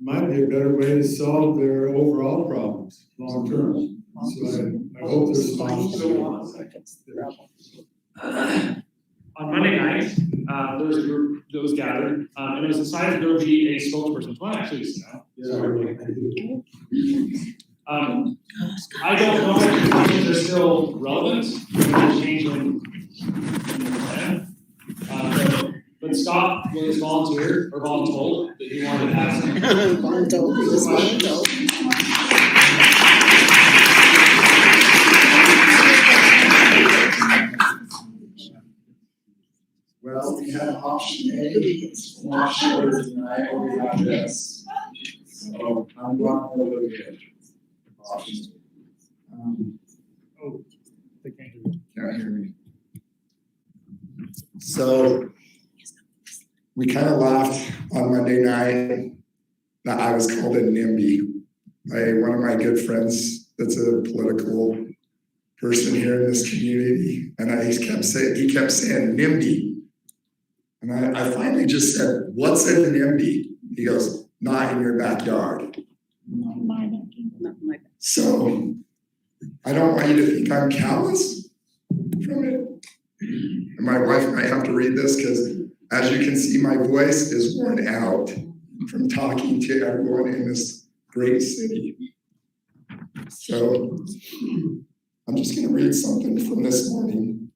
might be a better way to solve their overall problems long term. So I hope there's On Monday night, there was a group that was gathered, and it was decided there would be a spokesperson. Do you want to actually sit down? I don't know if the questions are still relevant, changing in the plan. But Scott was volunteered or voluntold that he wanted to ask. Voluntold, he was voluntold. Well, we have option A, not sure tonight, or we have this. So I'm going to look at option. They can't hear you. Can't hear me. So we kind of laughed on Monday night that I was called a NIMBY by one of my good friends that's a political person here in this community. And he kept saying NIMBY. And I finally just said, what's a NIMBY? He goes, not in your backyard. So I don't want you to think I'm callous from it. And my wife might have to read this because, as you can see, my voice is worn out from talking to everyone in this great city. So I'm just going to read something from this morning.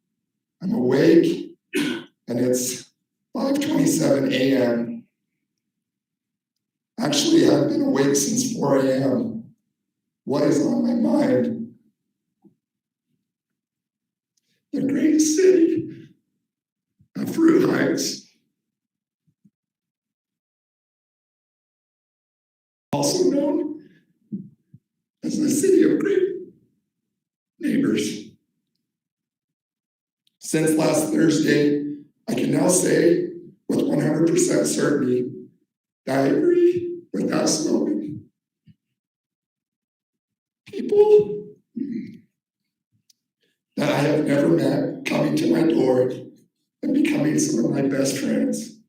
I'm awake, and it's 5:27 a.m. Actually, I've been awake since 4 a.m. What is on my mind? The great city of Fruit Heights, also known as the city of great neighbors. Since last Thursday, I can now say with 100% certainty that I agree with that slogan. People that I have never met coming to my door and becoming some of my best friends.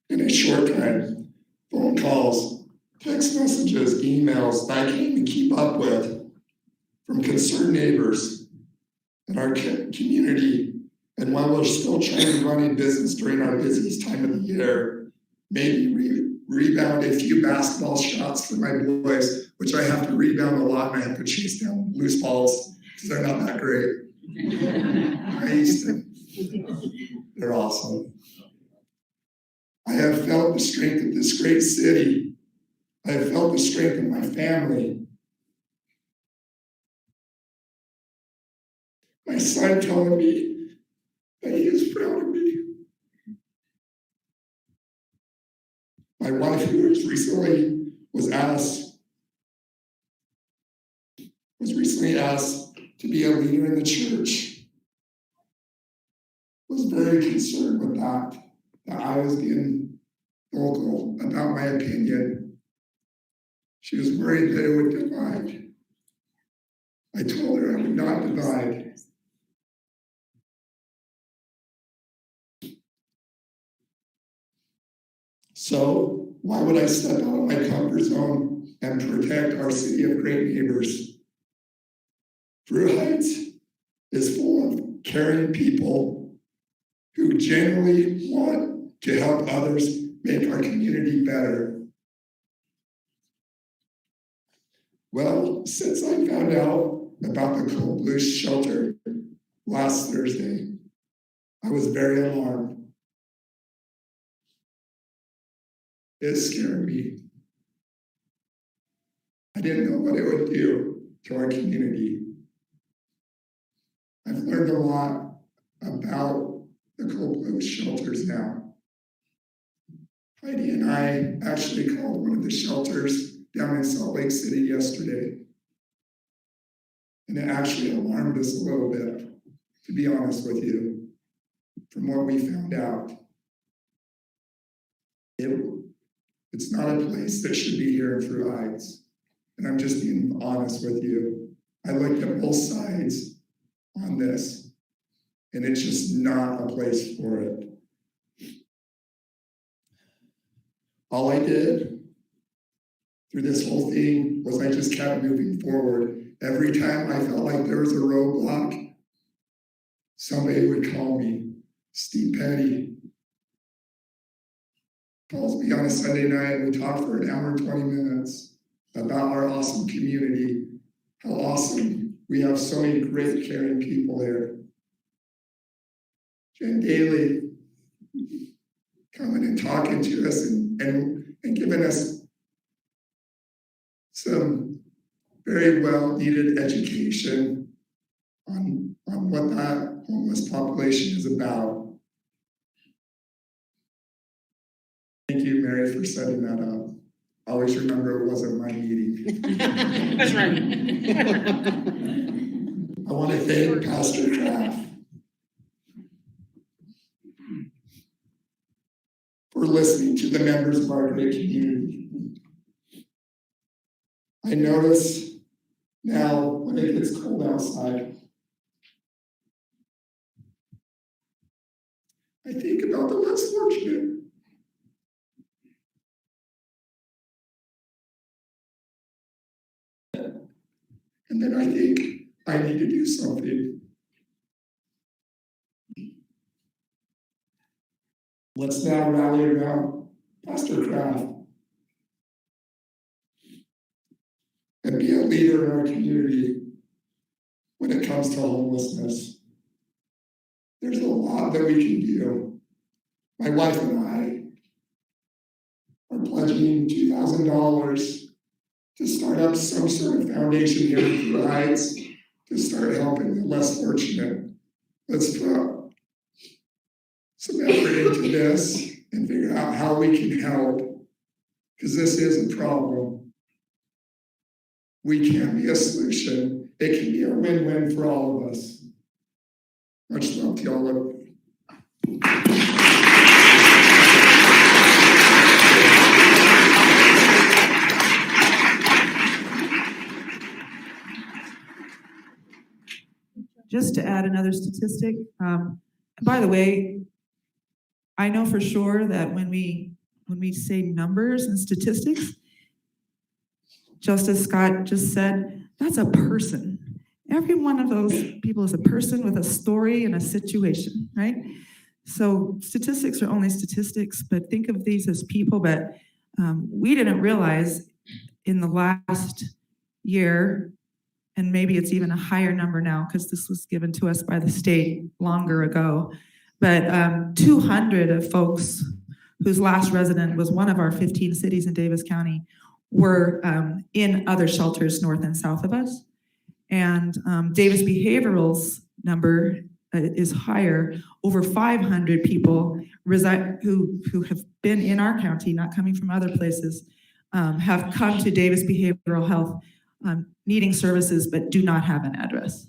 In a short time, phone calls, text messages, emails that I can't even keep up with from concerned neighbors in our community. And while we're still trying to run a business during our busiest time of the year, maybe rebound a few basketball shots for my boys, which I have to rebound a lot, and I have to chase down loose balls because they're not that great. I used to. They're awesome. I have felt the strength of this great city. I have felt the strength of my family. My son telling me that he is proud of me. My wife, who was recently asked to be a leader in the church, was very concerned with that I was being vocal about my opinion. She was worried that it would divide. I told her I would not divide. So why would I step out of my comfort zone and protect our city of great neighbors? Fruit Heights is full of caring people who genuinely want to help others make our community better. Well, since I found out about the Cold Blue shelter last Thursday, I was very alarmed. It scared me. I didn't know what it would do to our community. I've learned a lot about the Cold Blue shelters now. Heidi and I actually called one of the shelters down in Salt Lake City yesterday. And it actually alarmed us a little bit, to be honest with you, from what we found out. It's not a place that should be here in Fruit Heights. And I'm just being honest with you. I looked at both sides on this, and it's just not a place for it. All I did through this whole thing was I just kept moving forward. Every time I felt like there was a roadblock, somebody would call me. Steve Petty calls me on a Sunday night, and we talk for an hour and 20 minutes about our awesome community, how awesome. We have so many great, caring people there. Jen Daly coming and talking to us and giving us some very well needed education on what that homeless population is about. Thank you, Mary, for setting that up. Always remember it wasn't my meeting. That's right. I want to thank Pastor Kraft for listening to the members of our great community. I notice now when it gets cold outside, I think about the less fortunate. And then I think I need to do something. Let's now rally around Pastor Kraft and be a leader in our community when it comes to homelessness. There's a lot that we can do. My wife and I are pledging $2,000 to start up some sort of foundation here in the Heights to start helping the less fortunate. Let's put some effort into this and figure out how we can help, because this is a problem. We can be a solution. It can be a win-win for all of us. Much love to all of you. Just to add another statistic, by the way, I know for sure that when we say numbers and statistics, just as Scott just said, that's a person. Every one of those people is a person with a story and a situation, right? So statistics are only statistics, but think of these as people. But we didn't realize in the last year, and maybe it's even a higher number now because this was given to us by the state longer ago, but 200 of folks whose last resident was one of our 15 cities in Davis County were in other shelters north and south of us. And Davis Behavioral's number is higher. Over 500 people who have been in our county, not coming from other places, have come to Davis Behavioral Health needing services but do not have an address.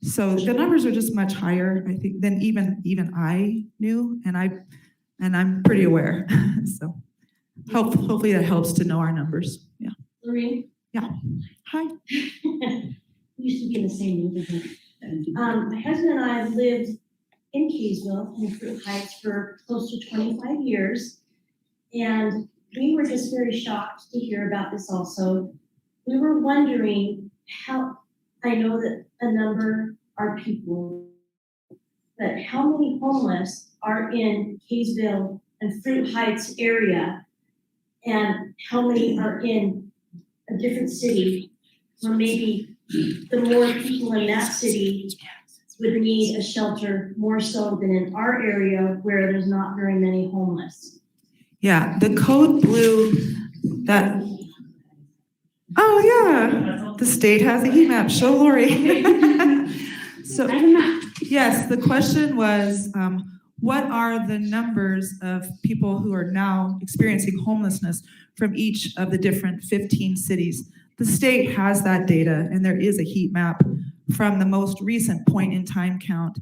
So the numbers are just much higher, I think, than even I knew, and I'm pretty aware. So hopefully that helps to know our numbers. Yeah. Lorraine? Yeah. Hi. We used to be in the same neighborhood. My husband and I have lived in Kaysville in Fruit Heights for close to 25 years. And we were just very shocked to hear about this also. We were wondering how, I know that a number are people, but how many homeless are in Kaysville and Fruit Heights area? And how many are in a different city where maybe the more people in that city would need a shelter more so than in our area where there's not very many homeless? Yeah, the code blue that, oh yeah, the state has a heat map, show Lori. So, yes, the question was, what are the numbers of people who are now experiencing homelessness from each of the different 15 cities? The state has that data, and there is a heat map from the most recent point in time count.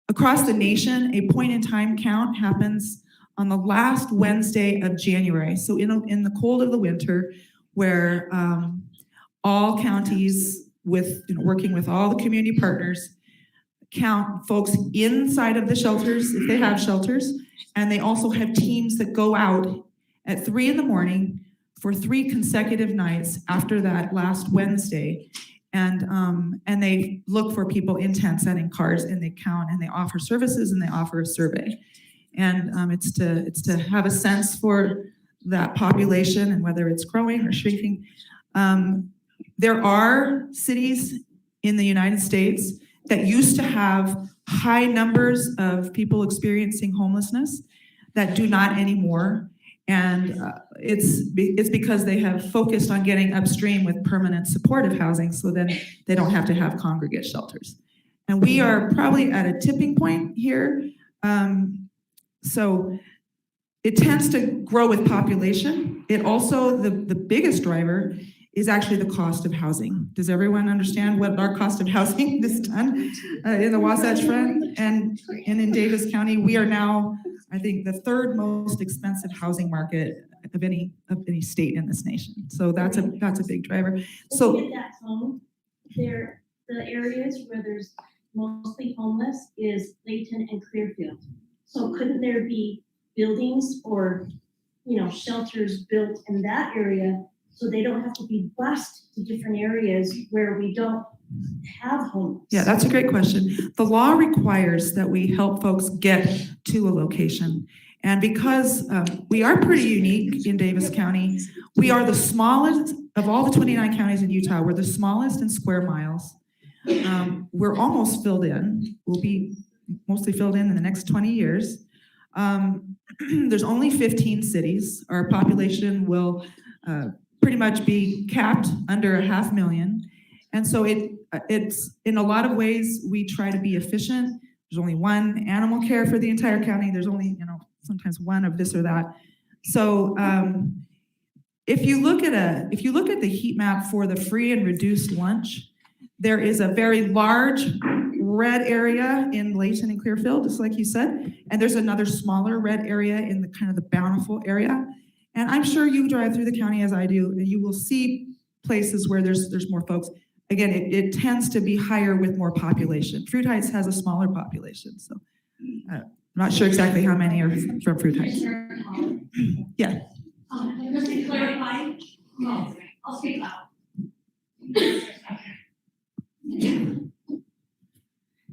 Across the nation, a point in time count happens on the last Wednesday of January. So in the cold of the winter, where all counties working with all the community partners count folks inside of the shelters, if they have shelters, and they also have teams that go out at 3 a.m. for 3 consecutive nights after that last Wednesday. And they look for people in tents and in cars, and they count, and they offer services, and they offer a survey. And it's to have a sense for that population and whether it's growing or shrinking. There are cities in the United States that used to have high numbers of people experiencing homelessness that do not anymore. And it's because they have focused on getting upstream with permanent supportive housing, so then they don't have to have congregate shelters. And we are probably at a tipping point here. So it tends to grow with population. It also, the biggest driver is actually the cost of housing. Does everyone understand what our cost of housing is done in the Wasatch Front and in Davis County? We are now, I think, the 3rd most expensive housing market of any state in this nation. So that's a big driver. So looking at that home, the areas where there's mostly homeless is Layton and Clearfield. So couldn't there be buildings or, shelters built in that area so they don't have to be bused to different areas where we don't have homes? yeah, that's a great question. The law requires that we help folks get to a location. And because we are pretty unique in Davis County, we are the smallest of all the 29 counties in Utah. We're the smallest in square miles. We're almost filled in. We'll be mostly filled in the next 20 years. There's only 15 cities. Our population will pretty much be capped under 500,000. And so it's in a lot of ways, we try to be efficient. There's only one animal care for the entire county. There's only, sometimes one of this or that. So if you look at the heat map for the free and reduced lunch, there is a very large red area in Layton and Clearfield, just like you said, and there's another smaller red area in the kind of the Bountiful area. And I'm sure you drive through the county as I do, and you will see places where there's more folks. Again, it tends to be higher with more population. Fruit Heights has a smaller population, so I'm not sure exactly how many are from Fruit Heights. Yeah. Just to clarify, I'll speak loud.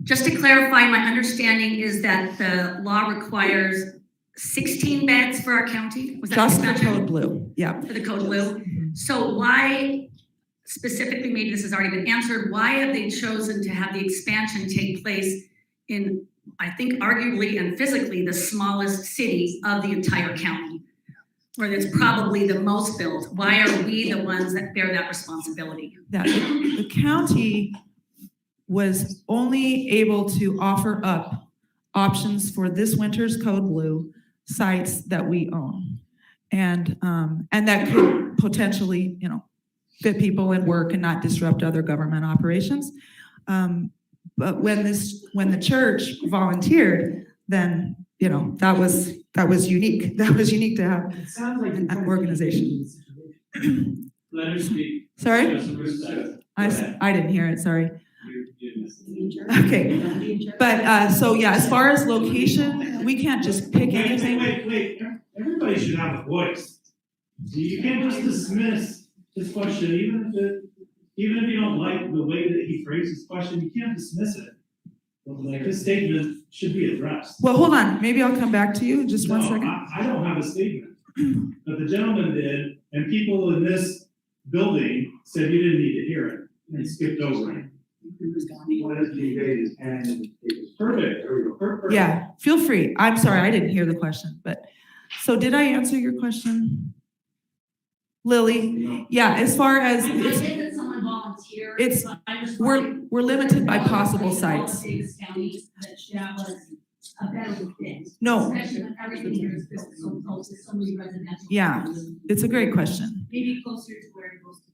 Just to clarify, my understanding is that the law requires 16 beds for our county. Was that Just the expansion? Code Blue, yeah. For the Code Blue. So why specifically, maybe this has already been answered, why have they chosen to have the expansion take place in, I think, arguably and physically the smallest city of the entire county, where there's probably the most built? Why are we the ones that bear that responsibility? That the county was only able to offer up options for this winter's Code Blue sites that we own, and that could potentially, fit people and work and not disrupt other government operations. But when the church volunteered, then that was unique. That was unique to have It sounds like an organization. Let her speak. Sorry, Just some respect. I didn't hear it. Sorry. You missed it. Okay, but so yeah, as far as location, we can't just pick anything. Wait, everybody should have a voice. You can't just dismiss this question, even if you don't like the way that he phrased his question, you can't dismiss it. Like, his statement should be addressed. Well, hold on, maybe I'll come back to you, just one No, second. I don't have a statement, but the gentleman did, and people in this building said you didn't need to hear it, and skipped over it. Perfect. Perfect. Yeah, feel free. I'm sorry, I didn't hear the question, but, so did I answer your question? Lily? No. Yeah, as far as, I did that someone volunteered. it's- but I'm just wondering- we're limited by possible sites. Davis County, that was a better fit. No, Especially when everything here is built so close to so many residential. Yeah. homes. it's a great question. Maybe closer to where it goes to.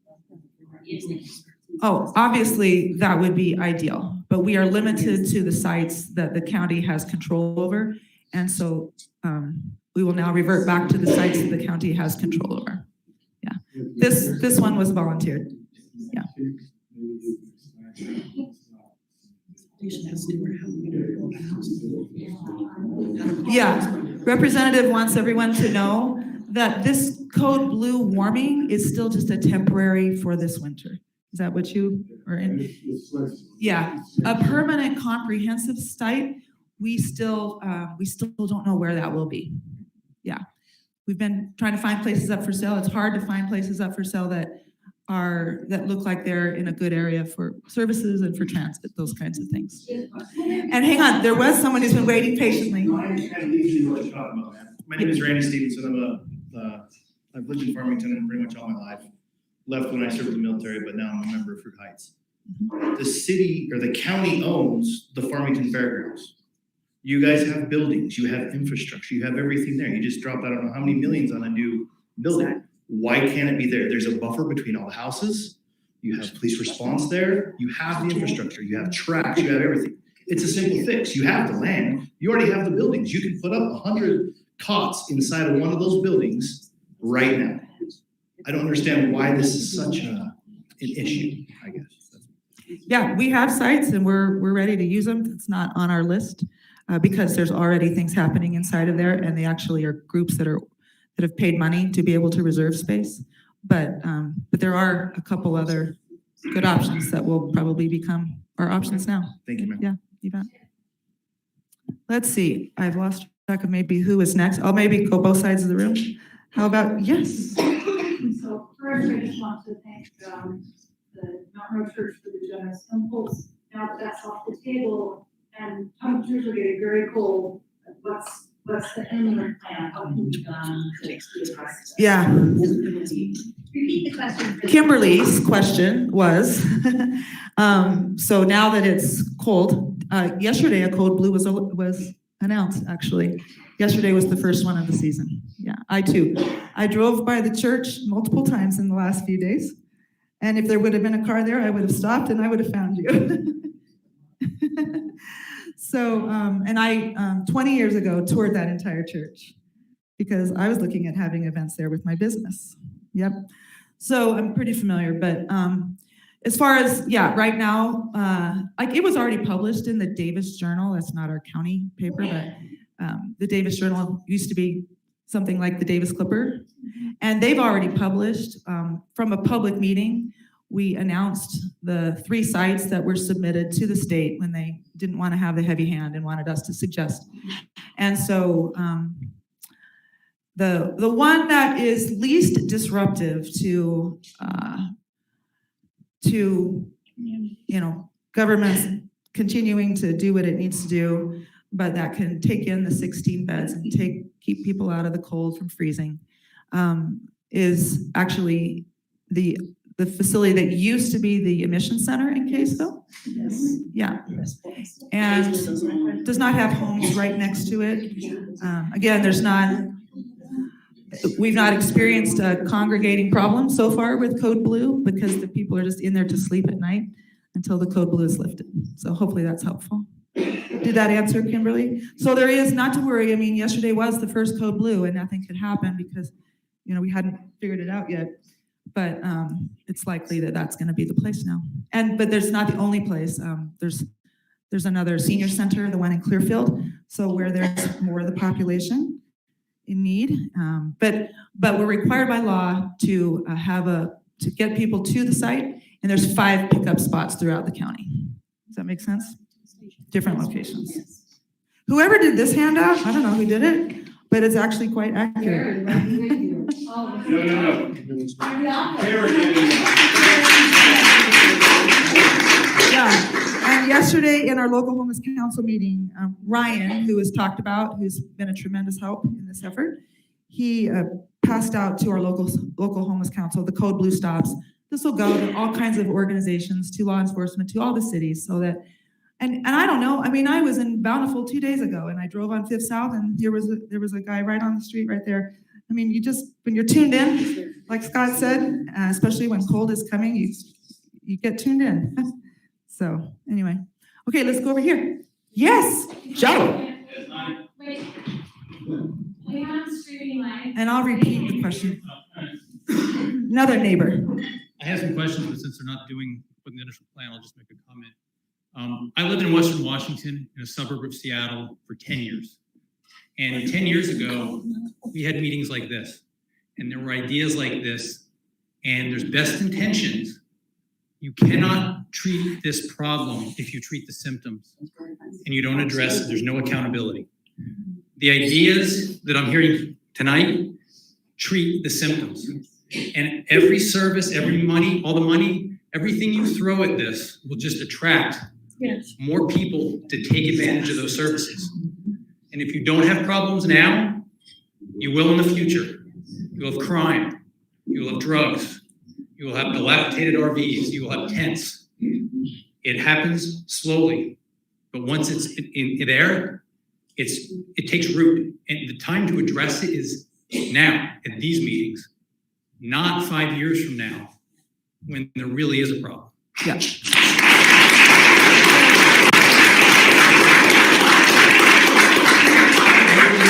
Oh, obviously, that would be ideal, but we are limited to the sites that the county has control over. And so we will now revert back to the sites that the county has control over. Yeah, this one was volunteered. Yeah. Yeah, representative wants everyone to know that this code blue warming is still just a temporary for this winter. Is that what you are in? Yeah, a permanent comprehensive site, we still don't know where that will be. Yeah, we've been trying to find places up for sale. It's hard to find places up for sale that look like they're in a good area for services and for transit, those kinds of things. And hang on, there was someone who's been waiting patiently. My name is Randy Stevenson. I've lived in Farmington pretty much all my life. Left when I served in the military, but now I'm a member of Fruit Heights. The city or the county owns the Farmington Fairgrounds. You guys have buildings, you have infrastructure, you have everything there. You just dropped, I don't know how many millions on a new building. Why can't it be there? There's a buffer between all the houses. You have police response there. You have the infrastructure, you have tracks, you have everything. It's a simple fix. You have the land, you already have the buildings. You can put up 100 cots inside of one of those buildings right now. I don't understand why this is such an issue, I guess. Yeah, we have sites and we're ready to use them. It's not on our list because there's already things happening inside of there, and they actually are groups that have paid money to be able to reserve space. But there are a couple other good options that will probably become our options now. Thank you, ma'am. Yeah, you bet. Let's see, I've lost track of maybe who is next. I'll maybe go both sides of the room. How about, yes? So first, I just want to thank the Mountain Road Church for the generous impulse. Now that that's off the table and temperatures are getting very cold, what's the imminent plan? How can we Yeah. repeat the question? Kimberly's question was, so now that it's cold, yesterday a code blue was announced, actually. Yesterday was the first one of the season. Yeah, I too. I drove by the church multiple times in the last few days. And if there would have been a car there, I would have stopped and I would have found you. So, and I, 20 years ago, toured that entire church because I was looking at having events there with my business. Yep. So I'm pretty familiar, but as far as, yeah, right now, like it was already published in the Davis Journal. That's not our county paper, but the Davis Journal used to be something like the Davis Clipper. And they've already published, from a public meeting, we announced the 3 sites that were submitted to the state when they didn't want to have the heavy hand and wanted us to suggest. And so the one that is least disruptive to governments continuing to do what it needs to do, but that can take in the 16 beds and keep people out of the cold from freezing, is actually the facility that used to be the emission center in Kaysville. Yes. Yeah. And does not have homes right next to it. Again, we've not experienced a congregating problem so far with Code Blue because the people are just in there to sleep at night until the Code Blue is lifted. So hopefully that's helpful. Did that answer, Kimberly? So there is, not to worry, I mean, yesterday was the first Code Blue and nothing could happen because, we hadn't figured it out yet. But it's likely that that's gonna be the place now. But there's not the only place. There's another senior center, the one in Clearfield, so where there's more of the population in need. But we're required by law to to get people to the site, and there's 5 pickup spots throughout the county. Does that make sense? Different locations. Whoever did this handout, I don't know who did it, but it's actually quite accurate. No. Yeah, and yesterday in our local homeless council meeting, Ryan, who has talked about, who's been a tremendous help in this effort, he passed out to our local homeless council the Code Blue stops. This will go to all kinds of organizations, to law enforcement, to all the cities, so that, and I don't know, I mean, I was in Bountiful 2 days ago and I drove on 5th South and there was a guy right on the street right there. I mean, when you're tuned in, like Scott said, especially when cold is coming, you get tuned in. So anyway, okay, let's go over here. Yes, Joe. Wait. We have streaming live. And I'll repeat the question. Another neighbor. I have some questions, but since they're not doing the initial plan, I'll just make a comment. I lived in Western Washington, in a suburb of Seattle, for 10 years. And 10 years ago, we had meetings like this. and there were ideas like this, and there's best intentions, you cannot treat this problem if you treat the symptoms and you don't address it. There's no accountability. The ideas that I'm hearing tonight treat the symptoms. And every service, every money, all the money, everything you throw at this will just attract more people to take advantage of those services. And if you don't have problems now, you will in the future. You'll have crime, you'll have drugs, you will have dilapidated RVs, you will have tents. It happens slowly, but once it's in there, it takes root. And the time to address it is now at these meetings, not 5 years from now, when there really is a problem. Yeah.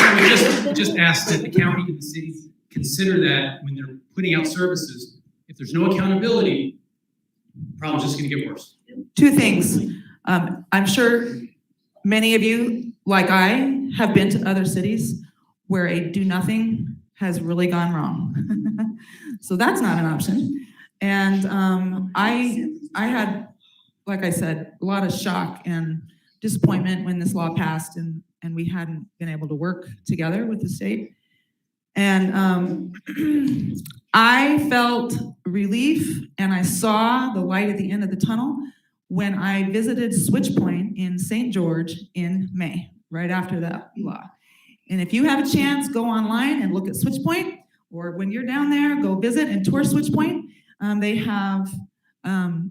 I would just ask that the county and the city consider that when they're putting out services. If there's no accountability, the problem's just gonna get worse. Two things. I'm sure many of you, like I, have been to other cities where a do nothing has really gone wrong. So that's not an option. And I had, like I said, a lot of shock and disappointment when this law passed and we hadn't been able to work together with the state. And I felt relief and I saw the light at the end of the tunnel when I visited Switchpoint in St. George in May, right after that law. And if you have a chance, go online and look at Switchpoint, or when you're down there, go visit and tour Switchpoint. They have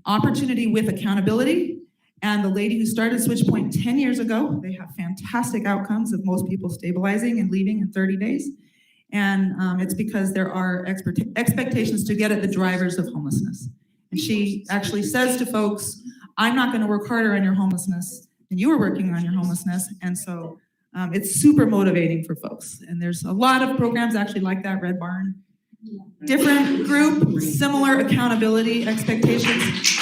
opportunity with accountability. And the lady who started Switchpoint 10 years ago, they have fantastic outcomes of most people stabilizing and leaving in 30 days. And it's because there are expectations to get at the drivers of homelessness. And she actually says to folks, I'm not gonna work harder on your homelessness than you were working on your homelessness. And so it's super motivating for folks. And there's a lot of programs actually like that, Red Barn. Different group, similar accountability expectations.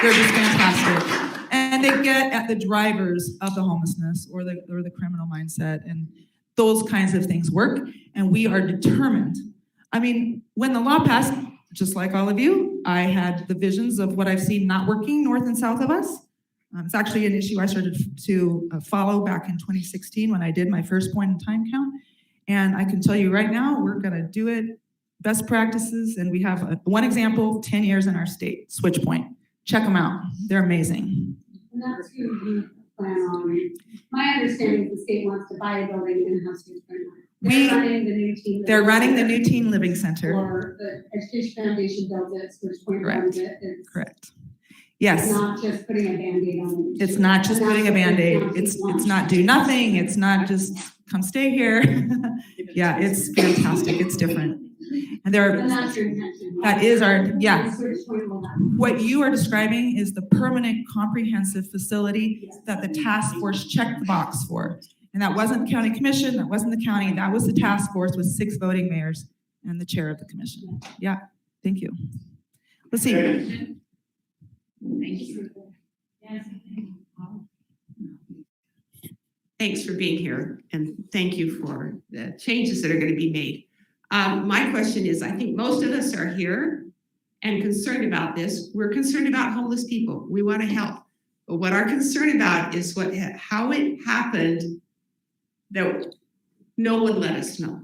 They're just fantastic. And they get at the drivers of the homelessness or the criminal mindset, and those kinds of things work. And we are determined. I mean, when the law passed, just like all of you, I had the visions of what I've seen not working north and south of us. It's actually an issue I started to follow back in 2016 when I did my first point in time count. And I can tell you right now, we're gonna do it, best practices, and we have one example, 10 years in our state, Switchpoint. Check them out, they're amazing. And that's who you plan on. My understanding is the state wants to buy a building and have Switchpoint. They're running the new teen. They're running the new teen living center. Or the Education Foundation builds it, Switchpoint runs it. It's Correct. Yes. not just putting a Band-Aid on it. It's not just putting a Band-Aid. It's not do nothing. It's not just come stay here. Yeah, it's fantastic. It's different. And And that's your intention. that is our, yeah. Switchpoint will happen. What you are describing is the permanent comprehensive facility that the task force checked the box for. And that wasn't the county commission, that wasn't the county, that was the task force with 6 voting mayors and the chair of the commission. Yeah, thank you. Let's see. Thank you. Thanks for being here, and thank you for the changes that are going to be made. My question is, I think most of us are here and concerned about this. We're concerned about homeless people. We want to help. But what our concern about is how it happened that no one let us know.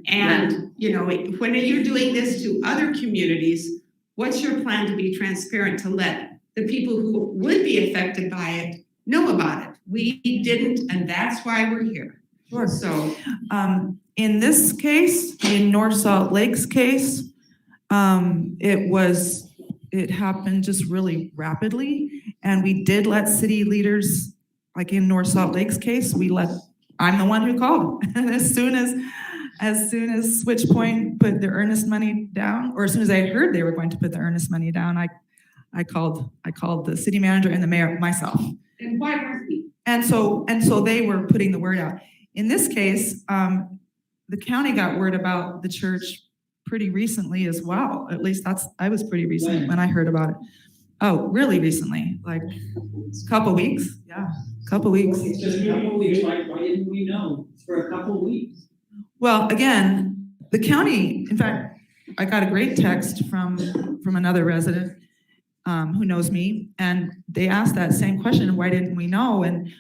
And, you know, when you're doing this to other communities, what's your plan to be transparent to let the people who would be affected by it know about it? We didn't, and that's why we're here. Sure. So, in this case, in North Salt Lake's case, it happened just really rapidly. And we did let city leaders, like in North Salt Lake's case, I'm the one who called. And as soon as Switchpoint put the earnest money down, or as soon as I heard they were going to put the earnest money down, I called the city manager and the mayor myself. and why weren't we? And so they were putting the word out. In this case, the county got word about the church pretty recently as well. At least I was pretty recent when I heard about it. Oh, really recently, like a couple weeks. Yeah, a couple weeks. It's just a couple weeks, why didn't we know for a couple weeks? Well, again, The county, in fact, I got a great text from another resident who knows me, and they asked that same question, why didn't we know? And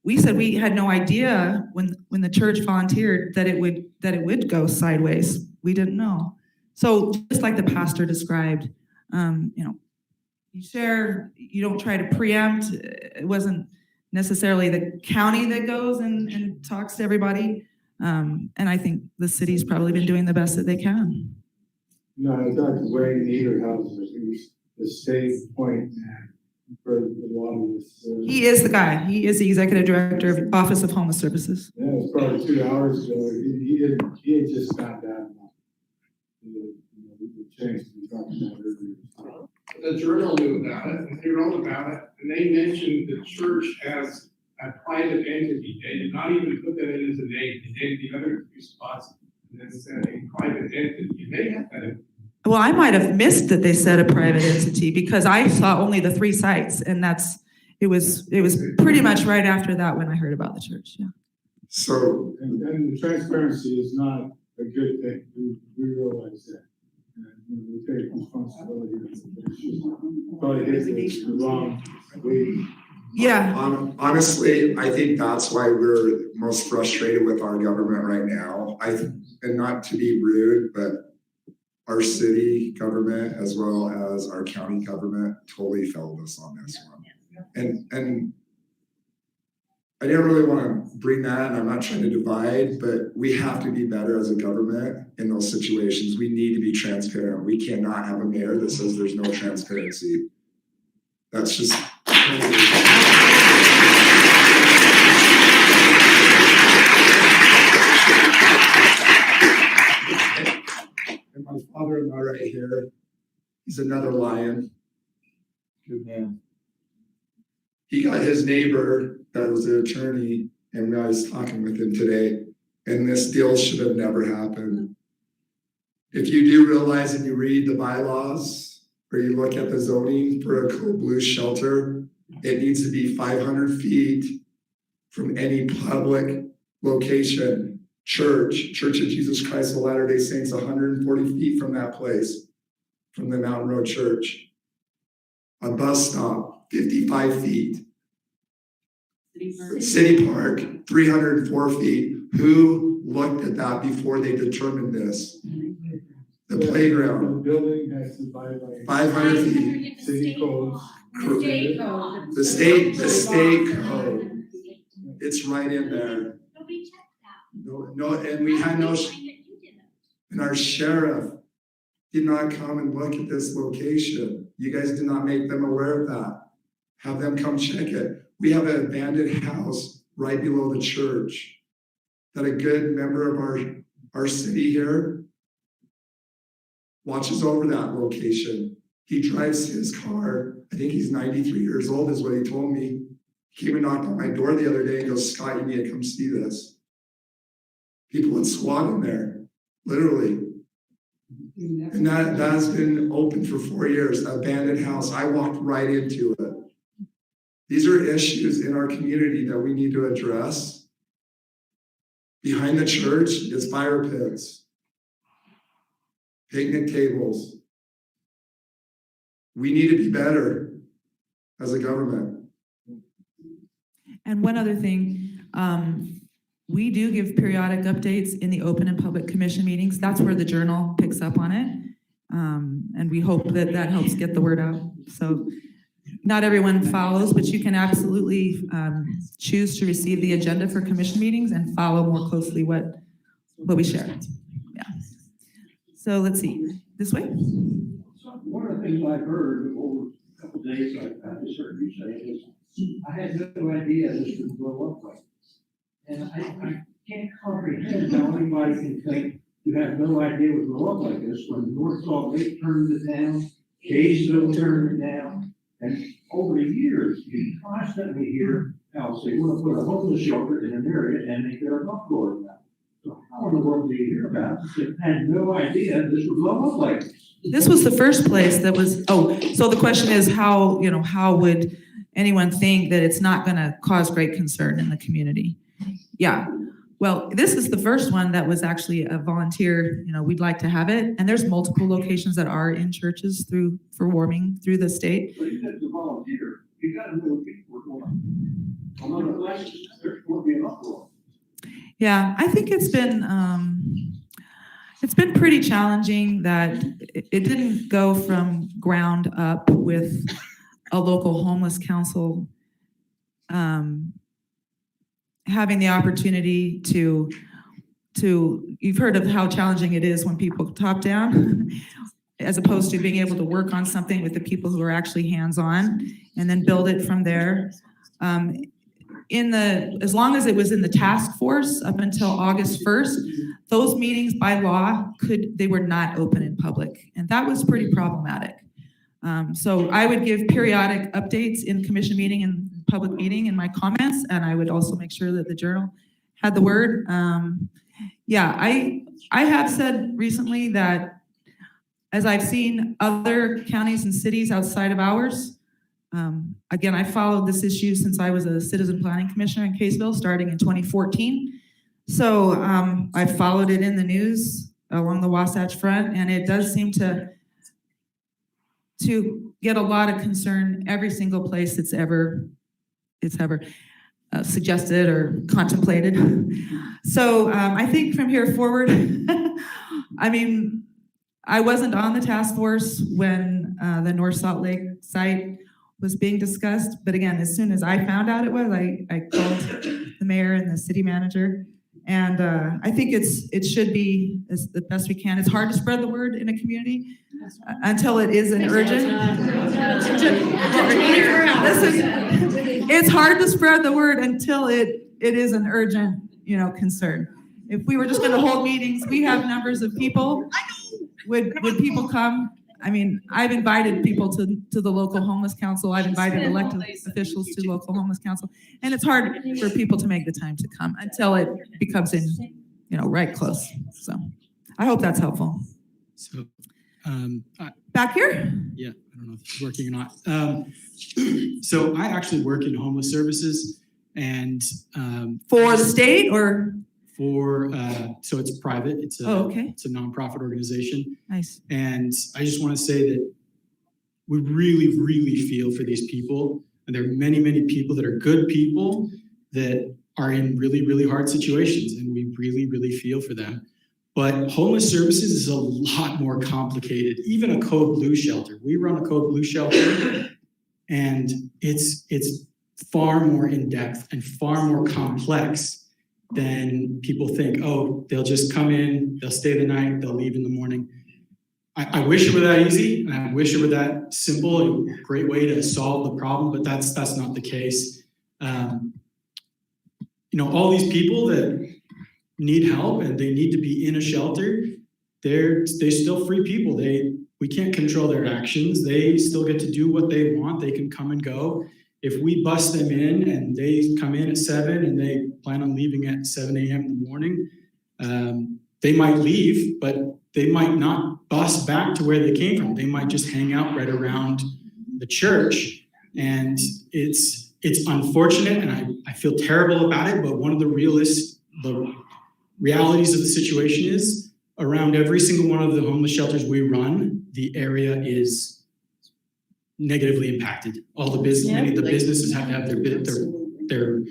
we said we had no idea when the church volunteered that it would go sideways. We didn't know. So just like the pastor described, you share, you don't try to preempt. It wasn't necessarily the county that goes and talks to everybody. And I think the city's probably been doing the best that they can. No, I talked to Wayne Niederhauser, who's the state point man for a lot of this. He is the guy. He is the executive director of Office of Homeless Services. Yeah, it was probably 2 hours ago. He had just found out about the change we talked about earlier. The journal knew about it, and they wrote about it, and they mentioned the church as a private entity. They did not even put that in as a name. They gave the other two spots and then said a private entity. They had that. Well, I might have missed that they said a private entity because I saw only the 3 sites, and it was pretty much right after that when I heard about the church. Yeah. So, and the transparency is not a good thing. We realize that. And we take responsibility. Probably hit the wrong way. Yeah. Honestly, I think that's why we're most frustrated with our government right now. And not to be rude, but our city government as well as our county government totally failed us on this one. And I didn't really want to bring that, and I'm not trying to divide, but we have to be better as a government in those situations. We need to be transparent. We cannot have a mayor that says there's no transparency. That's just and my father-in-law right here, he's another lion. Good man. He got his neighbor that was the attorney, and I was talking with him today, and this deal should have never happened. If you do realize and you read the bylaws, or you look at the zoning for a Code Blue shelter, it needs to be 500 feet from any public location. Church of Jesus Christ of Latter-day Saints, 140 feet from that place, from the Mountain Road Church. A bus stop, 55 feet. City Park, 304 feet. Who looked at that before they determined this? The playground. The building has to buy like 500 feet. city codes. The state code. It's right in there. No, and we had no, and our sheriff did not come and look at this location. You guys did not make them aware of that. Have them come check it. We have an abandoned house right below the church that a good member of our city here watches over that location. He drives his car. I think he's 93 years old is what he told me. He came and knocked on my door the other day and goes, Scott, you need to come see this. People would squat in there, literally. And that has been open for 4 years, abandoned house. I walked right into it. These are issues in our community that we need to address. Behind the church is fire pits, picnic tables. We need to be better as a government. And one other thing, we do give periodic updates in the open and public commission meetings. That's where the journal picks up on it. And we hope that that helps get the word out. So not everyone follows, but you can absolutely choose to receive the agenda for commission meetings and follow more closely what we share. Yeah. So let's see, this way. One of the things I've heard over a couple of days, I just heard you say is, I had no idea this would blow up like this. And I can't comprehend how anybody can think you have no idea what would blow up like this when North Salt Lake turned it down, Kaysville turned it down. And over the years, you constantly hear how they want to put a homeless shelter in an area and make their uproar about it. So how in the world do you hear about it? I had no idea this would blow up like this. This was the first place that was, so the question is how would anyone think that it's not gonna cause great concern in the community? Yeah, Well, this is the first one that was actually a volunteer, we'd like to have it. And there's multiple locations that are in churches for warming through the state. But even as a volunteer, you gotta know what people are going. I'm not a license, there's going to be an uproar. Yeah, I think it's been pretty challenging that it didn't go from ground up with a local homeless council having the opportunity to you've heard of how challenging it is when people top down as opposed to being able to work on something with the people who are actually hands-on and then build it from there. As long as it was in the task force up until August 1st, those meetings by law they were not open in public, and that was pretty problematic. So I would give periodic updates in commission meeting and public meeting in my comments, and I would also make sure that the Journal had the word. I have said recently that as I've seen other counties and cities outside of ours, again, I followed this issue since I was a citizen planning commissioner in Kaysville starting in 2014. So I followed it in the news along the Wasatch Front, and it does seem to get a lot of concern every single place it's ever suggested or contemplated. So I think from here forward, I mean, I wasn't on the task force when the North Salt Lake site was being discussed, but again, as soon as I found out it was, I called the mayor and the city manager, and I think it should be as the best we can. It's hard to spread the word in a community until it is an urgent. Listen, it's hard to spread the word until it is an urgent, concern. If we were just going to hold meetings, we have numbers of people. Would people come? I mean, I've invited people to the local homeless council. I've invited elected officials to local homeless council, and it's hard for people to make the time to come until it becomes right close. So I hope that's helpful. So, back here? Yeah, I don't know if it's working or not. So I actually work in homeless services, and for the state or? So it's private. It's a nonprofit organization. Nice. And I just want to say that we really, really feel for these people. And there are many, many people that are good people that are in really, really hard situations. And we really, really feel for them. But homeless services is a lot more complicated. Even a Code Blue shelter. We run a Code Blue shelter, and it's far more in depth and far more complex than people think. Oh, they'll just come in, they'll stay the night, they'll leave in the morning. I wish it were that easy, and I wish it were that simple, a great way to solve the problem, but that's not the case. All these people that need help and they need to be in a shelter, they're still free people. We can't control their actions. They still get to do what they want. They can come and go. If we bus them in and they come in at 7 and they plan on leaving at 7 a.m. in the morning, they might leave, but they might not bus back to where they came from. They might just hang out right around the church. And it's unfortunate, and I feel terrible about it, but one of the realities of the situation is around every single one of the homeless shelters we run, the area is negatively impacted. Many of the businesses have to have their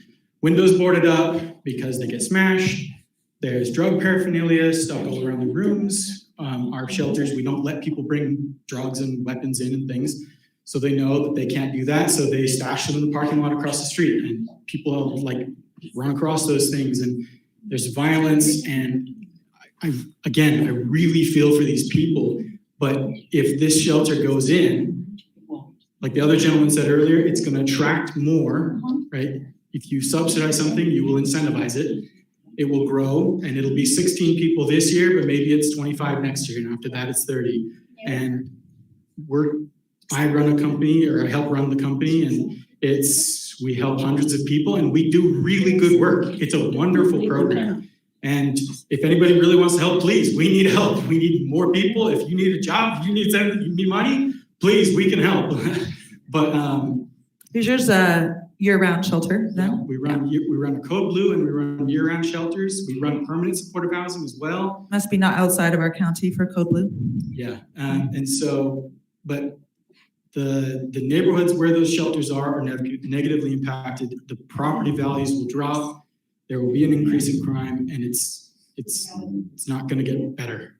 windows boarded up because they get smashed. There's drug paraphernalia stuck all around the rooms. Our shelters, we don't let people bring drugs and weapons in and things, so they know that they can't do that. So they stash them in the parking lot across the street, and people run across those things, and there's violence. And I really feel for these people. But if this shelter goes in, like the other gentleman said earlier, it's going to attract more, right? If you subsidize something, you will incentivize it. It will grow, and it'll be 16 people this year, but maybe it's 25 next year, and after that it's 30. And I run a company, or I help run the company, and we help hundreds of people, and we do really good work. It's a wonderful program. And if anybody really wants to help, please, we need help. We need more people. If you need a job, if you need money, please, we can help. But there's year-round shelter then? We run a code blue and we run year-round shelters. We run permanent supportive housing as well. Must be not outside of our county for code blue. Yeah, and so, but the neighborhoods where those shelters are negatively impacted. The property values will drop. There will be an increase in crime, and it's not going to get better,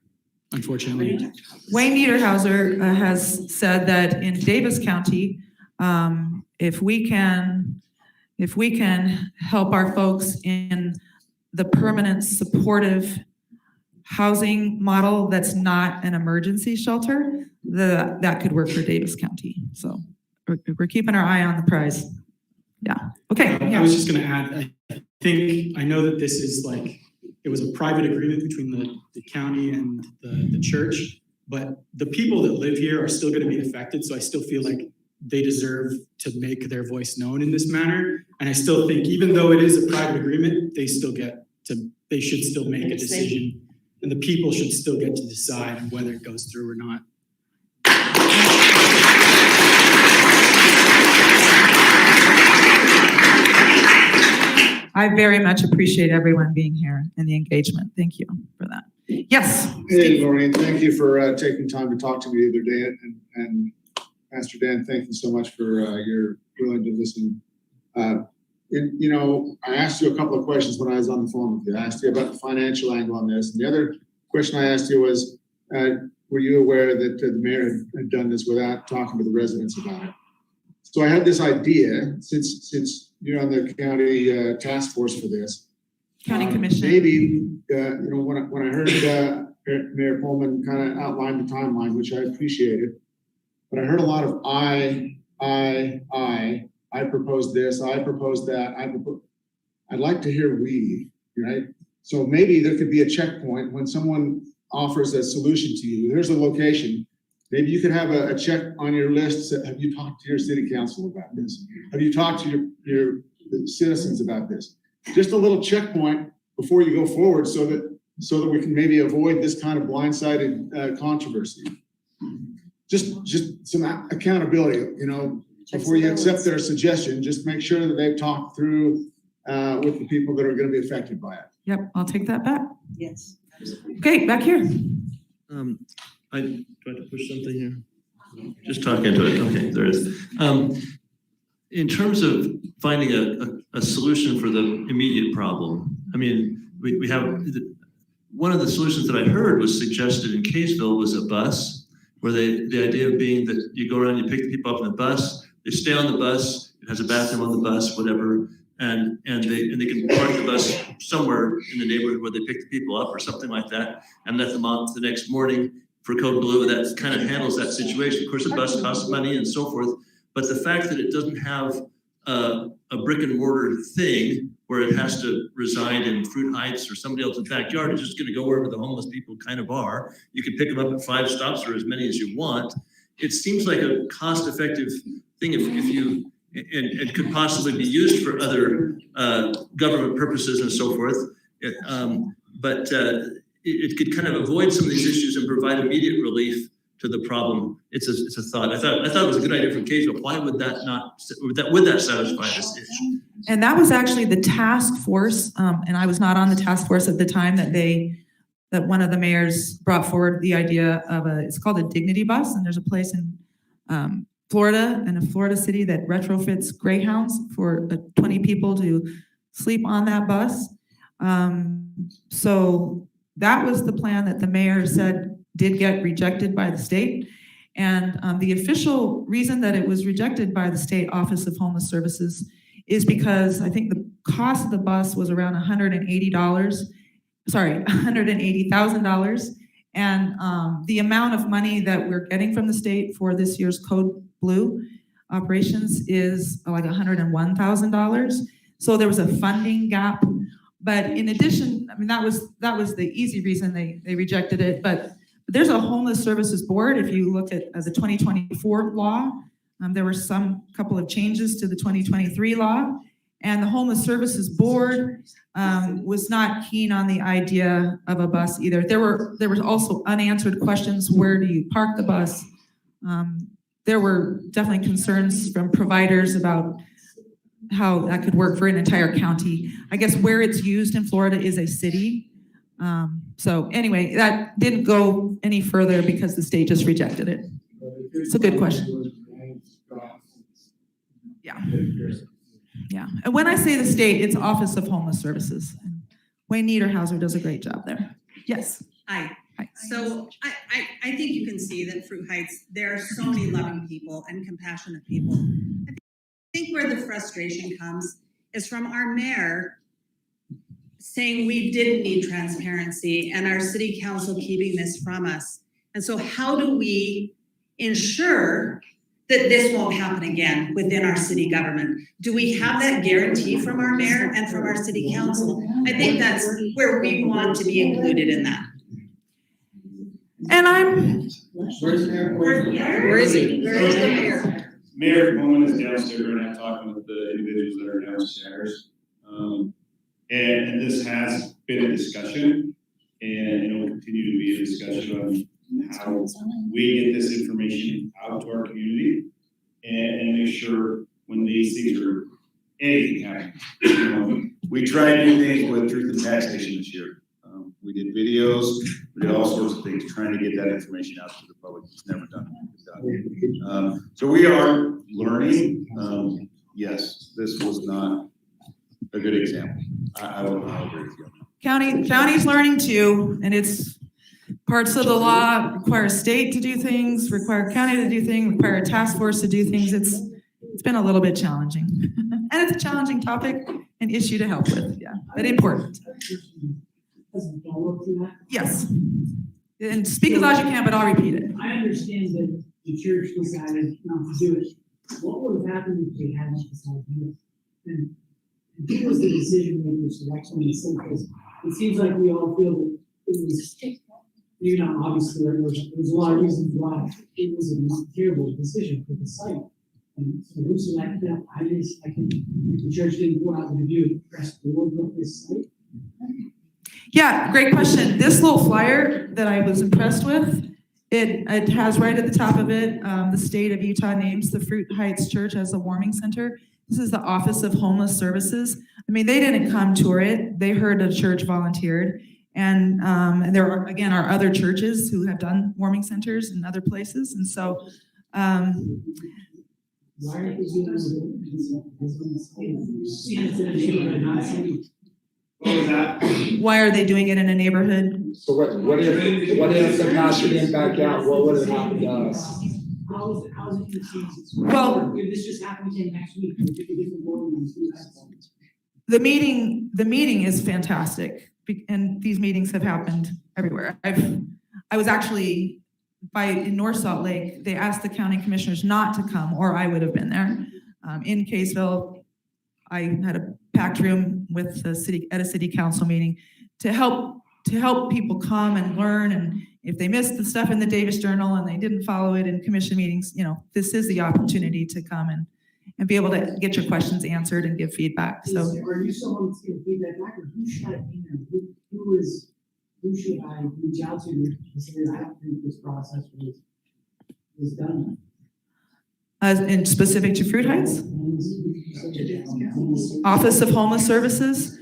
unfortunately. Wayne Niederhauser has said that in Davis County, if we can help our folks in the permanent supportive housing model that's not an emergency shelter, that could work for Davis County. So we're keeping our eye on the prize. Yeah. Okay. I was just going to add, I know that this is like, it was a private agreement between the county and the church, but the people that live here are still going to be affected. So I still feel like they deserve to make their voice known in this manner. And I still think, even though it is a private agreement, they should still make a decision. And the people should still get to decide whether it goes through or not. I very much appreciate everyone being here and the engagement. Thank you for that. Yes. Hey, Lorraine, thank you for taking time to talk to me the other day. And Pastor Dan, thank you so much for your willing to listen. You know, I asked you a couple of questions when I was on the phone with you. I asked you about the financial angle on this. And the other question I asked you was, were you aware that the mayor had done this without talking to the residents about it? So I had this idea, since you're on the county task force for this. County commission. Maybe, you know, when I heard Mayor Pullman kind of outline the timeline, which I appreciated, but I heard a lot of I proposed this, I proposed that, I'd like to hear we, right? So maybe there could be a checkpoint when someone offers a solution to you. Here's a location. Maybe you could have a check on your list. Have you talked to your city council about this? Have you talked to your citizens about this? Just a little checkpoint before you go forward so that we can maybe avoid this kind of blindsided controversy. Just some accountability, you know, before you accept their suggestion, just make sure that they've talked through with the people that are going to be affected by it. Yep, I'll take that back. Yes. Okay, back here. I tried to push something here. Just talk into it. Okay, there it is. In terms of finding a solution for the immediate problem, I mean, we have one of the solutions that I heard was suggested in Kaysville was a bus, where the idea being that you go around, you pick the people up on the bus, they stay on the bus, it has a bathroom on the bus, whatever, and they can park the bus somewhere in the neighborhood where they pick the people up or something like that, and let them out the next morning. For Code Blue, that kind of handles that situation. Of course, the bus costs money and so forth, but the fact that it doesn't have a brick and mortar thing where it has to reside in Fruit Heights or somebody else's backyard, it's just going to go wherever the homeless people kind of are. You can pick them up at 5 stops or as many as you want. It seems like a cost-effective thing if you and could possibly be used for other government purposes and so forth. It could kind of avoid some of these issues and provide immediate relief to the problem. It's a thought. I thought it was a good idea for Kaysville. Why would that satisfy this issue? And that was actually the task force, and I was not on the task force at the time that one of the mayors brought forward the idea of it's called a dignity bus, and there's a place in Florida, in a Florida city that retrofits Greyhounds for 20 people to sleep on that bus. So that was the plan that the mayor said did get rejected by the state. And the official reason that it was rejected by the State Office of Homeless Services is because I think the cost of the bus was around $180,000. And the amount of money that we're getting from the state for this year's Code Blue operations is like $101,000. So there was a funding gap. But in addition, I mean, that was the easy reason they rejected it. But there's a homeless services board. If you look at the 2024 law, there were some couple of changes to the 2023 law, and the homeless services board was not keen on the idea of a bus either. There were also unanswered questions. Where do you park the bus? There were definitely concerns from providers about how that could work for an entire county. I guess where it's used in Florida is a city. So anyway, that didn't go any further because the state just rejected it. It's a good question. Yeah. Yeah. And when I say the state, it's Office of Homeless Services. Wayne Niederhauser does a great job there. Yes. Hi. Hi. So I think you can see that Fruit Heights, there are so many loving people and compassionate people. I think where the frustration comes is from our mayor saying we didn't need transparency and our city council keeping this from us. And so how do we ensure that this won't happen again within our city government? Do we have that guarantee from our mayor and from our city council? I think that's where we want to be included in that. And I'm. Where is he? Where is the mayor? Mayor Coleman is downstairs right now talking with the individuals that are downstairs. And this has been a discussion, and it will continue to be a discussion on how we get this information out to our community and make sure when these things are, anything happens. We tried to do things with Truth and Taxation this year. We did videos, we did all sorts of things, trying to get that information out to the public. It's never done. So we are learning. Yes, this was not a good example. I will agree with you. County's learning too, and it's parts of the law require state to do things, require county to do things, require a task force to do things. It's been a little bit challenging. And it's a challenging topic and issue to help with, yeah, but important. Yes. And speak as loud as you can, but I'll repeat it. I understand that the church decided not to do it. What would have happened if they hadn't decided to do it? And who was the decision makers to actually say this? It seems like we all feel that it was, obviously there was a lot of reasons why it was a terrible decision for the site. And so who's like that? I think the church didn't go out and do press forward with this site. Yeah, great question. This little flyer that I was impressed with, it has right at the top of it, the state of Utah names the Fruit Heights Church as a warming center. This is the Office of Homeless Services. I mean, they didn't come tour it. They heard a church volunteered. And there are, again, are other churches who have done warming centers in other places. And so, why are they doing this? What was that? Why are they doing it in a neighborhood? So what if the pastor didn't back out? What would have happened to us? How is it conceived? Well, if this just happened again next week, the meeting is fantastic, and these meetings have happened everywhere. I was actually in North Salt Lake. They asked the county commissioners not to come, or I would have been there. In Kaysville, I had a packed room with the city at a city council meeting to help people come and learn. And if they missed the stuff in the Davis Journal and they didn't follow it in commission meetings, this is the opportunity to come and be able to get your questions answered and give feedback. So are you someone that's going to feedback back, or who should I be there? Who should I reach out to say that I don't think this process was done? In specific to Fruit Heights? Office of Homeless Services?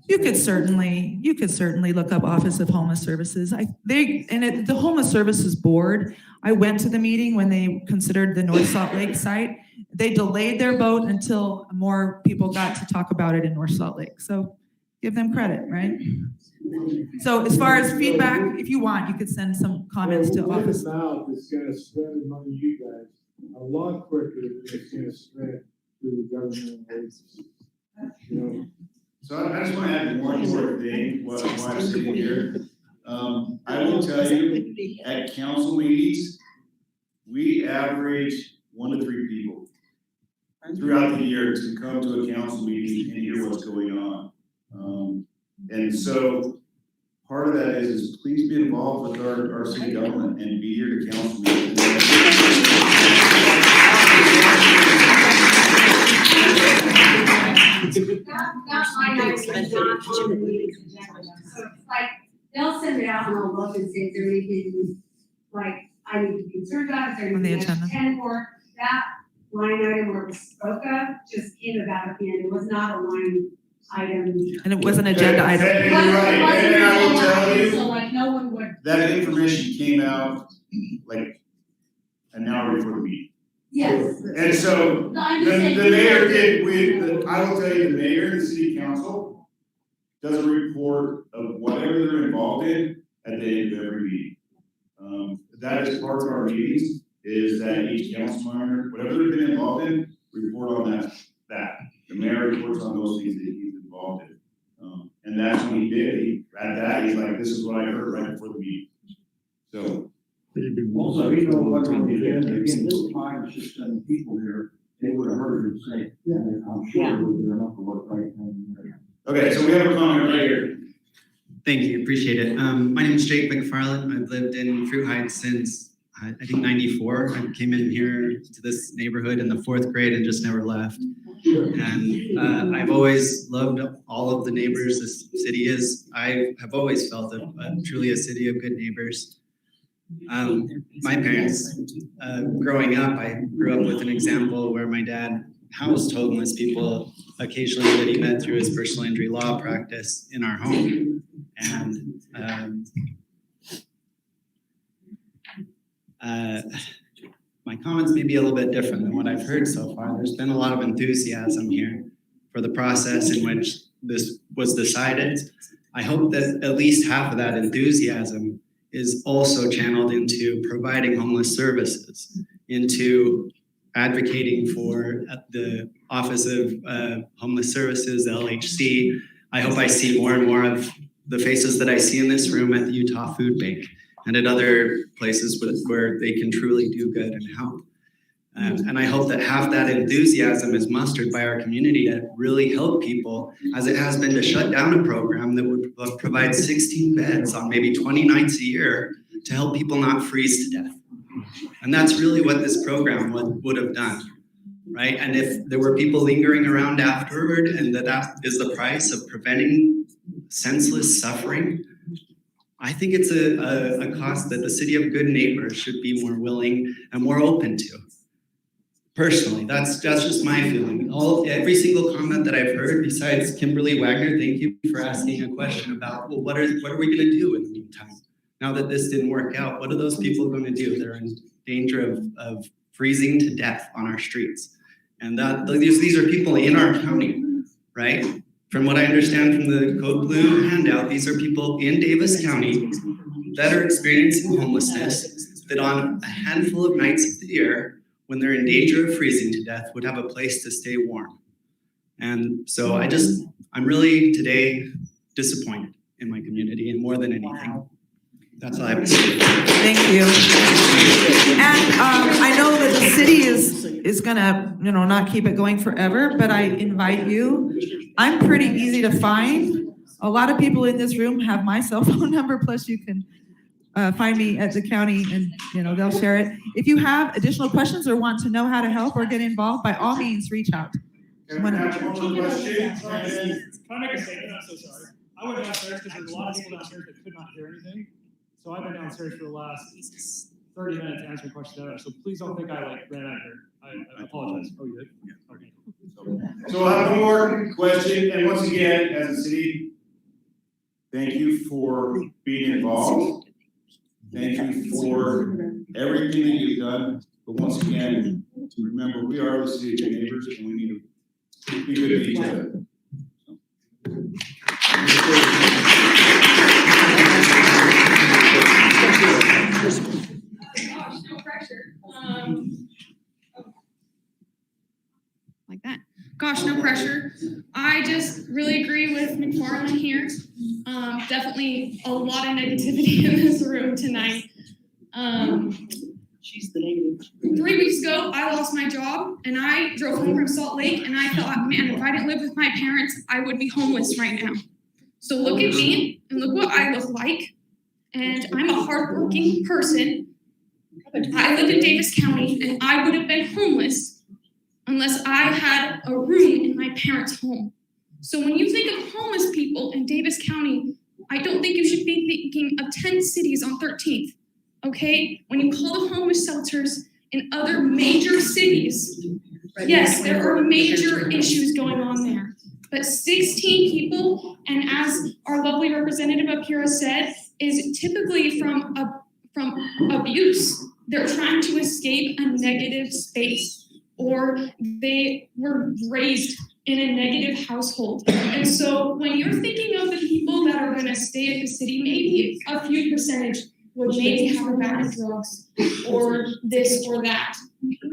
You could certainly look up Office of Homeless Services. The Homeless Services Board, I went to the meeting when they considered the North Salt Lake site. They delayed their vote until more people got to talk about it in North Salt Lake. So give them credit, right? So as far as feedback, if you want, you could send some comments to Office. Now it's gonna spread among you guys a lot quicker than it's gonna spread through the government agencies. So I just want to add one more thing while I'm sitting here. I will tell you, at council meetings, we average 1 to 3 people throughout the year to come to a council meeting and hear what's going on. And so part of that is please be involved with our city government and be here to council meetings. That's my next one. So it's like, they'll send it out and I'll look and see if there's anything like I need to be concerned about, if there's On the anything I should agenda. attend for. That line item or spoke of just came about at the end. It was not a line item. And it was an agenda item. And you're right, and I will tell you. So like no one would. That information came out like an hour before the meeting. Yes. And so, No, I'm the just saying- mayor did, I will tell you, the mayor and the city council does a report of whatever they're involved in at the end of every meeting. That is part of our meetings, is that each council member, whatever they've been involved in, report on that. The mayor reports on those things that he's involved in. And that's what he did, he's like, this is what I heard right before the meeting. So. Also, you know, what on the agenda, again, this time, it's just 7 people here, they would have heard you say, yeah, I'm sure it would be enough to work right now. Okay, so we have a comment right here. Thank you, appreciate it. My name is Jake McFarland. I've lived in Fruit Heights since, I think 94. I came in here to this neighborhood in the 4th grade and just never left. And I've always loved all of the neighbors this city is. I have always felt truly a city of good neighbors. My parents, growing up, I grew up with an example where my dad housed homeless people occasionally that he met through his personal injury law practice in our home. And my comments may be a little bit different than what I've heard so far. There's been a lot of enthusiasm here for the process in which this was decided. I hope that at least half of that enthusiasm is also channeled into providing homeless services, into advocating for the Office of Homeless Services, the LHC. I hope I see more and more of the faces that I see in this room at the Utah Food Bank and at other places where they can truly do good and help. And I hope that half that enthusiasm is mustered by our community to really help people, as it has been to shut down a program that would provide 16 beds on maybe 20 nights a year to help people not freeze to death. And that's really what this program would have done, right? And if there were people lingering around afterward and that is the price of preventing senseless suffering, I think it's a cost that the city of good neighbors should be more willing and more open to. Personally, that's just my feeling. Every single comment that I've heard, besides Kimberly Wagner, thank you for asking a question about, well, what are we going to do in the meantime? Now that this didn't work out, what are those people going to do? They're in danger of freezing to death on our streets. And these are people in our county, right? From what I understand from the Code Blue handout, these are people in Davis County that are experiencing homelessness, that on a handful of nights of the year, when they're in danger of freezing to death, would have a place to stay warm. And so I'm really today disappointed in my community, and more than anything. That's all I have to say. Thank you. And I know that the city is gonna, not keep it going forever, but I invite you. I'm pretty easy to find. A lot of people in this room have my cell phone number, plus you can find me at the county and, they'll share it. If you have additional questions or want to know how to help or get involved, by all means, reach out. Can I have one more question? Can I make a statement? I'm so sorry. I went downstairs because there's a lot of people downstairs that could not hear anything. So I've been downstairs for the last 30 minutes answering questions. So please don't think I ran out of here. I apologize. Oh, you did? Yeah. Okay. So I have one more question, and once again, as a city, thank you for being involved. Thank you for everything that you've done. But once again, remember, we are the city of good neighbors, and we need to be good to each other. Gosh, no pressure. Like that. Gosh, no pressure. I just really agree with McFarland here. Definitely a lot of negativity in this room tonight. She's the negative. 3 weeks ago, I lost my job and I drove home from Salt Lake and I thought, man, if I didn't live with my parents, I would be homeless right now. So look at me and look what I look like. And I'm a hardworking person. I live in Davis County and I would have been homeless unless I had a room in my parents' home. So when you think of homeless people in Davis County, I don't think you should be thinking of 10 cities on 13th, okay? When you call the homeless shelters in other major cities, yes, there are major issues going on there. But 16 people, and as our lovely representative up here has said, is typically from abuse. They're trying to escape a negative space, or they were raised in a negative household. And so when you're thinking of the people that are gonna stay at the city, maybe a few percentage would maybe have a bad of drugs or this or that.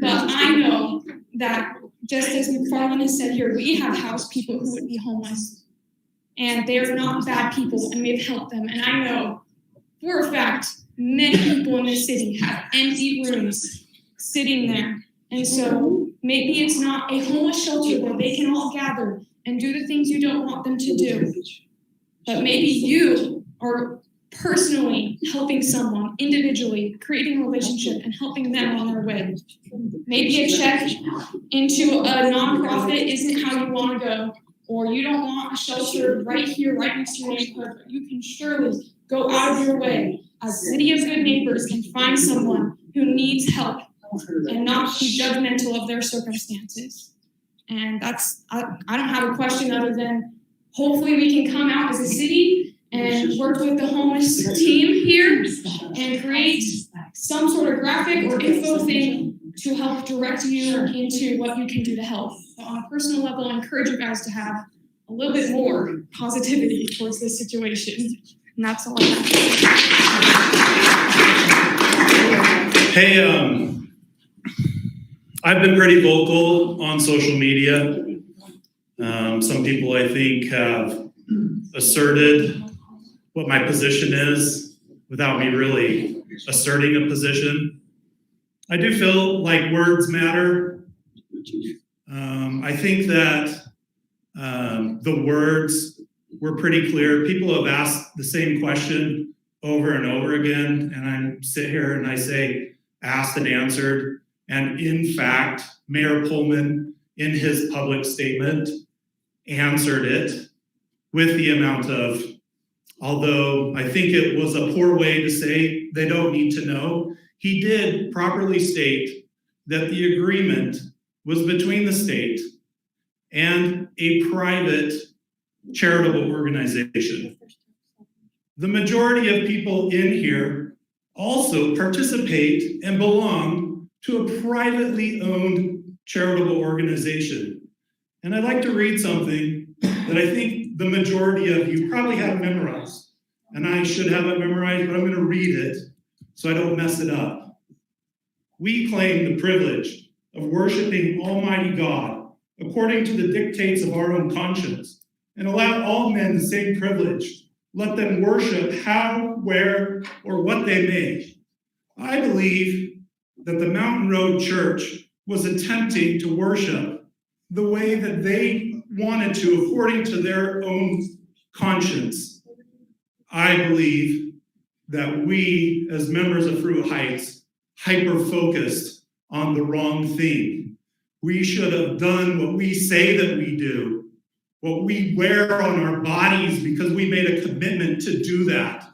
But I know that just as McFarland has said here, we have housed people who would be homeless. And they're not bad people, and we've helped them. And I know for a fact, many people in this city have empty rooms sitting there. And so maybe it's not a homeless shelter where they can all gather and do the things you don't want them to do. But maybe you are personally helping someone individually, creating a relationship and helping them on their way. Maybe a check into a nonprofit isn't how you want to go, or you don't want a shelter right here, right next to your neighborhood, but you can surely go out of your way as City of Good Neighbors and find someone who needs help and not be judgmental of their circumstances. And that's, I don't have a question other than hopefully we can come out as a city and work with the homeless team here and create some sort of graphic or info thing to help direct you into what you can do to help. But on a personal level, I encourage you guys to have a little bit more positivity towards this situation. And that's all I have. Hey, I've been pretty vocal on social media. Some people I think have asserted what my position is without me really asserting a position. I do feel like words matter. I think that the words were pretty clear. People have asked the same question over and over again, and I sit here and I say, asked and answered. And in fact, Mayor Pullman, in his public statement, answered it with the amount of, although I think it was a poor way to say they don't need to know, he did properly state that the agreement was between the state and a private charitable organization. The majority of people in here also participate and belong to a privately owned charitable organization. And I'd like to read something that I think the majority of you probably have memorized. And I should have it memorized, but I'm going to read it so I don't mess it up. We claim the privilege of worshiping Almighty God according to the dictates of our own conscience, and allow all men the same privilege. Let them worship how, where, or what they may. I believe that the Mountain Road Church was attempting to worship the way that they wanted to according to their own conscience. I believe that we, as members of Fruit Heights, hyper-focused on the wrong thing. We should have done what we say that we do, what we wear on our bodies, because we made a commitment to do that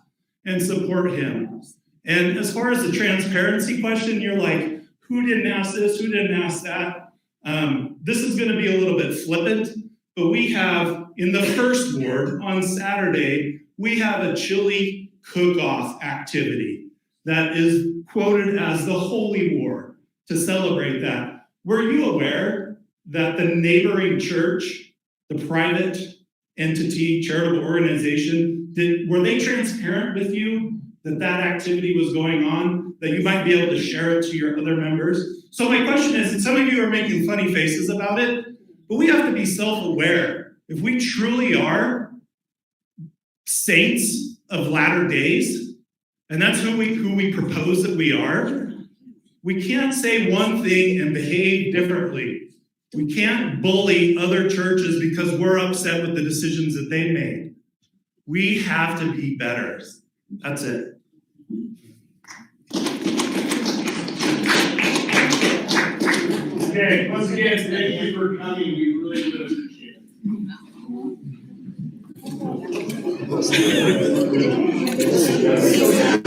and support him. And as far as the transparency question, you're like, who didn't ask this, who didn't ask that? This is gonna be a little bit flippant, but we have, in the first ward on Saturday, we have a chili cook-off activity that is quoted as the Holy War to celebrate that. Were you aware that the neighboring church, the private entity, charitable organization, were they transparent with you that that activity was going on, that you might be able to share it to your other members? So my question is, and some of you are making funny faces about it, but we have to be self-aware. If we truly are saints of latter days, and that's who we propose that we are, we can't say one thing and behave differently. We can't bully other churches because we're upset with the decisions that they made. We have to be better. That's it. Okay, once again, thank you for coming. We really appreciate it.